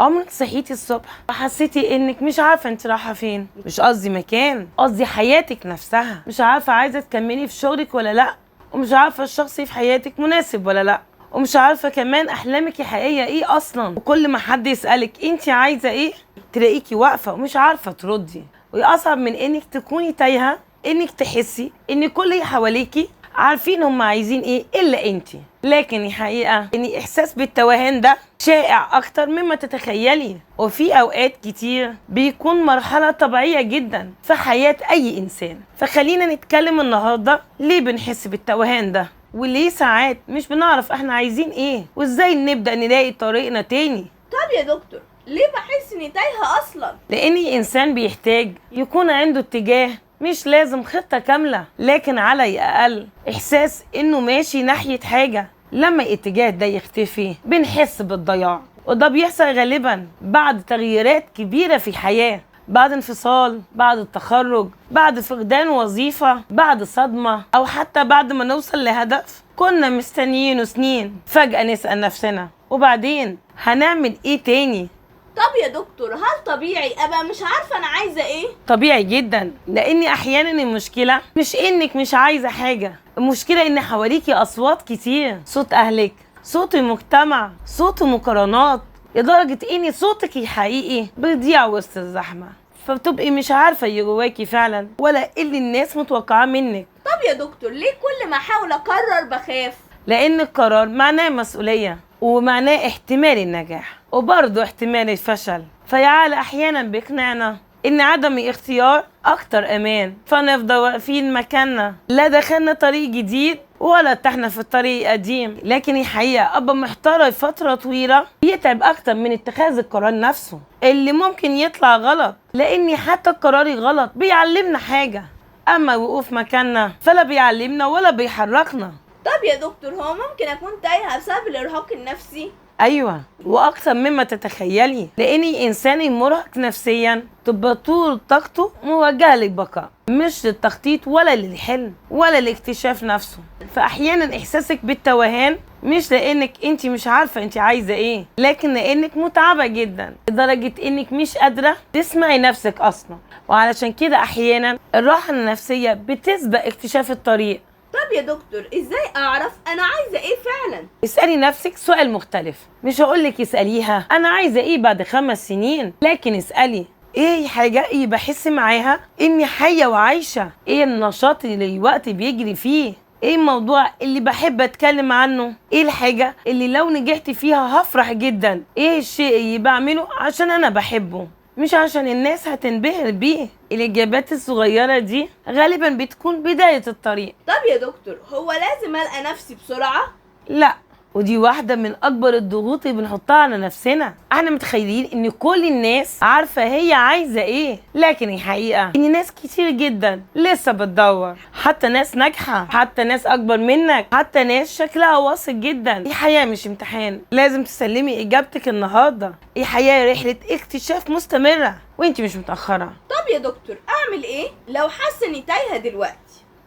عمرك صحيتي الصبح وحسيتي انك مش عارفه انت رايحه فين؟ مش قصدي مكان، قصدي حياتك نفسها. مش عارفه عايزه تكملي في شغلك ولا لا، ومش عارفه الشخص في حياتك مناسب ولا لا، ومش عارفه كمان احلامك الحقيقيه ايه اصلا. وكل ما حد يسالك انت عايزه ايه تلاقيكي واقفه ومش عارفه تردي. واصعب من انك تكوني تايهه انك تحسي ان كل اللي حواليكي عارفين هم عايزين ايه الا انتي. لكن الحقيقه ان احساس بالتوهان ده شائع اكتر مما تتخيلي، وفي اوقات كتير بيكون مرحله طبيعيه جدا في حياه اي انسان. فخلينا نتكلم النهارده ليه بنحس بالتوهان ده، وليه ساعات مش بنعرف احنا عايزين ايه، وازاي نبدا نلاقي طريقنا تاني. طب يا دكتور، ليه بحس اني تايهه اصلا؟ لان الانسان بيحتاج يكون عنده اتجاه، مش لازم خطة كاملة، لكن على الأقل إحساس إنه ماشي ناحية حاجة. لما الاتجاه ده يختفي بنحس بالضياع، وده بيحصل غالبا بعد تغييرات كبيرة في الحياة، بعد انفصال، بعد التخرج، بعد فقدان وظيفة، بعد صدمة، أو حتى بعد ما نوصل لهدف كنا مستنيينه سنين. فجأة نسأل نفسنا وبعدين هنعمل إيه تاني؟ طب يا دكتور، هل طبيعي ابقى مش عارفه انا عايزه ايه؟ طبيعي جدا، لان احيانا المشكله مش انك مش عايزه حاجه، المشكله ان حواليكي اصوات كتير، صوت اهلك، صوت المجتمع، صوت المقارنات، لدرجه ان صوتك الحقيقي بيضيع وسط الزحمه. فبتبقي مش عارفه اللي جواكي فعلا ولا اللي الناس متوقعاه منك. طب يا دكتور، ليه كل ما احاول اقرر بخاف؟ لان القرار معناه مسؤوليه، ومعناه احتمال النجاح وبرضه احتمال الفشل. فيعال احيانا بيقنعنا ان عدم الاختيار اكتر امان، فنفضل واقفين مكاننا، لا دخلنا طريق جديد ولا ارتحنا في الطريق القديم. لكن الحقيقه ابقى محتاره لفتره طويله بيتعب اكتر من اتخاذ القرار نفسه اللي ممكن يطلع غلط، لان حتى القرار الغلط بيعلمنا حاجه، اما الوقوف مكاننا فلا بيعلمنا ولا بيحركنا. طب يا دكتور، هو ممكن اكون تايهه بسبب الارهاق النفسي؟ ايوه، واكثر مما تتخيلي، لان الانسان المرهق نفسيا تبقى طول طاقته موجهه للبقاء، مش للتخطيط ولا للحلم ولا لاكتشاف نفسه. فاحيانا احساسك بالتوهان مش لانك انت مش عارفه انت عايزه ايه، لكن لانك متعبه جدا لدرجه انك مش قادره تسمعي نفسك اصلا. وعلشان كده احيانا الراحه النفسيه بتسبق اكتشاف الطريق. طب يا دكتور، ازاي اعرف انا عايزه ايه فعلا؟ اسألي نفسك سؤال مختلف. مش هقولك اسأليها أنا عايزة إيه بعد 5 سنين، لكن اسألي إيه حاجة إيه بحس معاها إني حية وعايشة؟ إيه النشاط اللي الوقت بيجري فيه؟ إيه الموضوع اللي بحب أتكلم عنه؟ إيه الحاجة اللي لو نجحت فيها هفرح جدا؟ إيه الشيء اللي بعمله عشان أنا بحبه، مش عشان الناس هتنبهر بيه؟ الإجابات الصغيرة دي غالبا بتكون بداية الطريق. طب يا دكتور، هو لازم القى نفسي بسرعه؟ لا، ودي واحدة من أكبر الضغوط اللي بنحطها على نفسنا. احنا متخيلين إن كل الناس عارفة هي عايزة إيه، لكن الحقيقة إن ناس كتير جدا لسه بتدور، حتى ناس ناجحة، حتى ناس أكبر منك، حتى ناس شكلها واثق جدا. الحياة مش امتحان لازم تسلمي إجابتك النهاردة، الحياة رحلة اكتشاف مستمرة وإنتي مش متأخرة. طب يا دكتور، اعمل ايه لو حاسه اني تايهه دلوقتي؟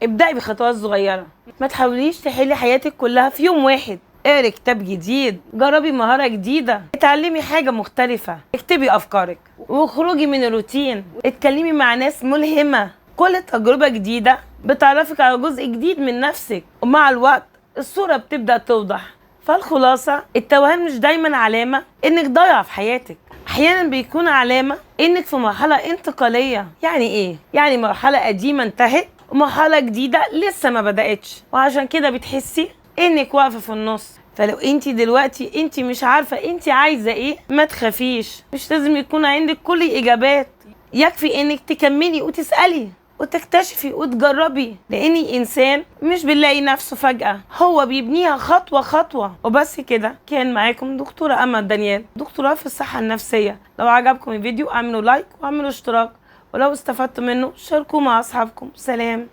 ابدأي بخطوات صغيرة، ما تحاوليش تحلي حياتك كلها في يوم واحد. اقري كتاب جديد، جربي مهارة جديدة، اتعلمي حاجة مختلفة، اكتبي أفكارك واخرجي من الروتين، اتكلمي مع ناس ملهمة. كل تجربة جديدة بتعرفك على جزء جديد من نفسك، ومع الوقت الصورة بتبدأ توضح. فالخلاصة التوهان مش دايما علامة انك ضايعة في حياتك، احيانا بيكون علامة انك في مرحلة انتقالية. يعني ايه؟ يعني مرحلة قديمة انتهت ومرحلة جديدة لسه ما بدأتش، وعشان كده بتحسي انك واقفة في النص. فلو انت دلوقتي انت مش عارفة انت عايزة ايه، ما تخافيش، مش لازم يكون عندك كل الاجابات، يكفي انك تكملي وتسألي وتكتشفي وتجربي. لان الانسان مش بيلاقي نفسه فجأة، هو بيبنيها خطوة خطوة. وبس كده. كان معاكم دكتورة أمل دانيال، دكتوراه في الصحة النفسية. لو عجبكم الفيديو اعملوا لايك واعملوا اشتراك، ولو استفدتوا منه شاركوه مع اصحابكم. سلام.